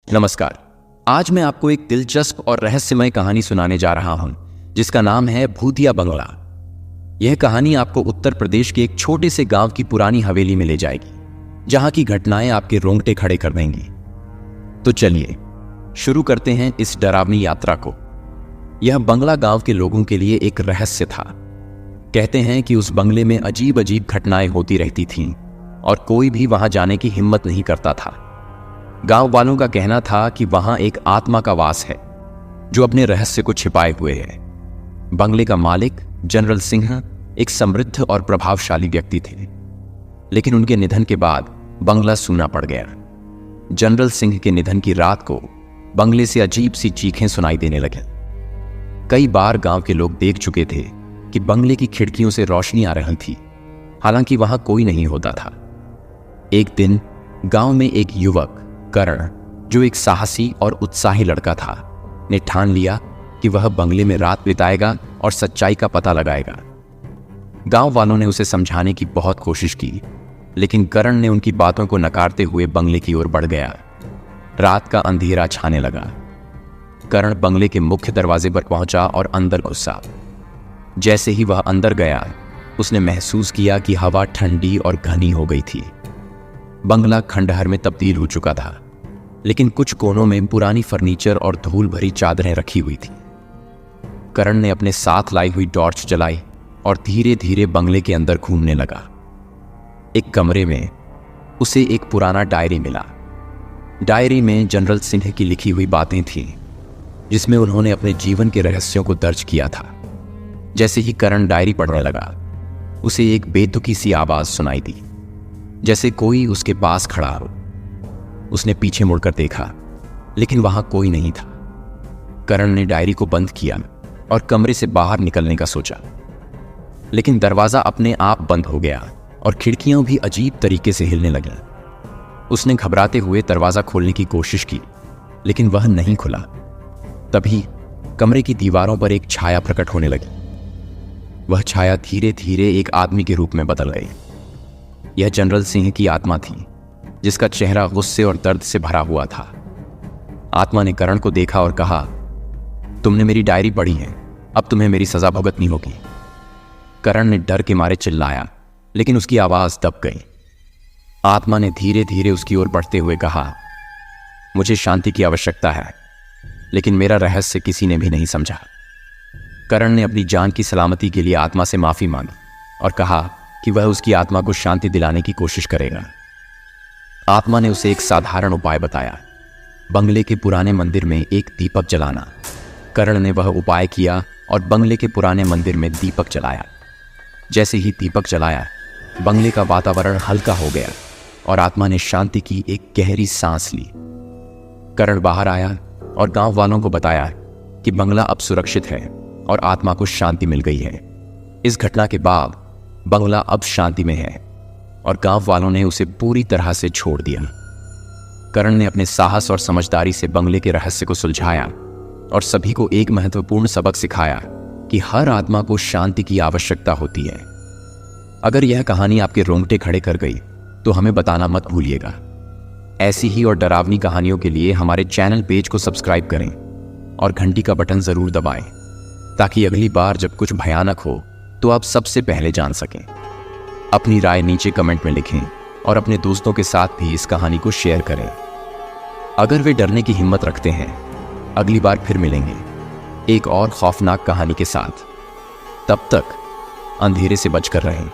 नमस्कार। आज मैं आपको एक दिलचस्प और रहस्यमय कहानी सुनाने जा रहा हूं जिसका नाम है भूतिया बंगला। यह कहानी आपको उत्तर प्रदेश के एक छोटे से गांव की पुरानी हवेली में ले जाएगी, जहां की घटनाएं आपके रोंगटे खड़े कर देंगी। तो चलिए शुरू करते हैं इस डरावनी यात्रा को। यह बंगला गांव के लोगों के लिए एक रहस्य था। कहते हैं कि उस बंगले में अजीब अजीब घटनाएं होती रहती थीं और कोई भी वहां जाने की हिम्मत नहीं करता था। गांव वालों का कहना था कि वहां एक आत्मा का वास है जो अपने रहस्य को छिपाए हुए है। बंगले का मालिक जनरल सिंह एक समृद्ध और प्रभावशाली व्यक्ति थे, लेकिन उनके निधन के बाद बंगला सूना पड़ गया। जनरल सिंह के निधन की रात को बंगले से अजीब सी चीखें सुनाई देने लगी। कई बार गांव के लोग देख चुके थे कि बंगले की खिड़कियों से रोशनी आ रही थी, हालांकि वहां कोई नहीं होता था। एक दिन गांव में एक युवक करण, जो एक साहसी और उत्साही लड़का था, ने ठान लिया कि वह बंगले में रात बिताएगा और सच्चाई का पता लगाएगा। गांव वालों ने उसे समझाने की बहुत कोशिश की, लेकिन करण ने उनकी बातों को नकारते हुए बंगले की ओर बढ़ गया। रात का अंधेरा छाने लगा। करण बंगले के मुख्य दरवाजे पर पहुंचा और अंदर घुसा। जैसे ही वह अंदर गया, उसने महसूस किया कि हवा ठंडी और घनी हो गई थी। बंगला खंडहर में तब्दील हो चुका था, लेकिन कुछ कोनों में पुरानी फर्नीचर और धूल भरी चादरें रखी हुई थी। करण ने अपने साथ लाई हुई टॉर्च जलाई और धीरे धीरे बंगले के अंदर घूमने लगा। एक कमरे में उसे एक पुराना डायरी मिला। डायरी में जनरल सिंह की लिखी हुई बातें थीं, जिसमें उन्होंने अपने जीवन के रहस्यों को दर्ज किया था। जैसे ही करण डायरी पढ़ने लगा, उसे एक बेतुकी सी आवाज सुनाई दी, जैसे कोई उसके पास खड़ा हो। उसने पीछे मुड़कर देखा, लेकिन वहां कोई नहीं था। करण ने डायरी को बंद किया और कमरे से बाहर निकलने का सोचा, लेकिन दरवाजा अपने आप बंद हो गया और खिड़कियां भी अजीब तरीके से हिलने लगीं। उसने घबराते हुए दरवाजा खोलने की कोशिश की, लेकिन वह नहीं खुला। तभी कमरे की दीवारों पर एक छाया प्रकट होने लगी। वह छाया धीरे धीरे एक आदमी के रूप में बदल गई। यह जनरल सिंह की आत्मा थी, जिसका चेहरा गुस्से और दर्द से भरा हुआ था। आत्मा ने करण को देखा और कहा, तुमने मेरी डायरी पढ़ी है, अब तुम्हें मेरी सजा भुगतनी होगी। करण ने डर के मारे चिल्लाया, लेकिन उसकी आवाज दब गई। आत्मा ने धीरे धीरे उसकी ओर बढ़ते हुए कहा, मुझे शांति की आवश्यकता है, लेकिन मेरा रहस्य किसी ने भी नहीं समझा। करण ने अपनी जान की सलामती के लिए आत्मा से माफी मांगी और कहा कि वह उसकी आत्मा को शांति दिलाने की कोशिश करेगा। आत्मा ने उसे एक साधारण उपाय बताया, बंगले के पुराने मंदिर में एक दीपक जलाना। करण ने वह उपाय किया और बंगले के पुराने मंदिर में दीपक जलाया। जैसे ही दीपक जलाया, बंगले का वातावरण हल्का हो गया और आत्मा ने शांति की एक गहरी सांस ली। करण बाहर आया और गांव वालों को बताया कि बंगला अब सुरक्षित है और आत्मा को शांति मिल गई है। इस घटना के बाद बंगला अब शांति में है और गांव वालों ने उसे पूरी तरह से छोड़ दिया। करण ने अपने साहस और समझदारी से बंगले के रहस्य को सुलझाया और सभी को एक महत्वपूर्ण सबक सिखाया कि हर आत्मा को शांति की आवश्यकता होती है। अगर यह कहानी आपके रोंगटे खड़े कर गई तो हमें बताना मत भूलिएगा। ऐसी ही और डरावनी कहानियों के लिए हमारे चैनल पेज को सब्सक्राइब करें और घंटी का बटन जरूर दबाएं, ताकि अगली बार जब कुछ भयानक हो तो आप सबसे पहले जान सकें। अपनी राय नीचे कमेंट में लिखें और अपने दोस्तों के साथ भी इस कहानी को शेयर करें। अगर वे डरने की हिम्मत रखते हैं, अगली बार फिर मिलेंगे एक और खौफनाक कहानी के साथ। तब तक अंधेरे से बचकर रहें।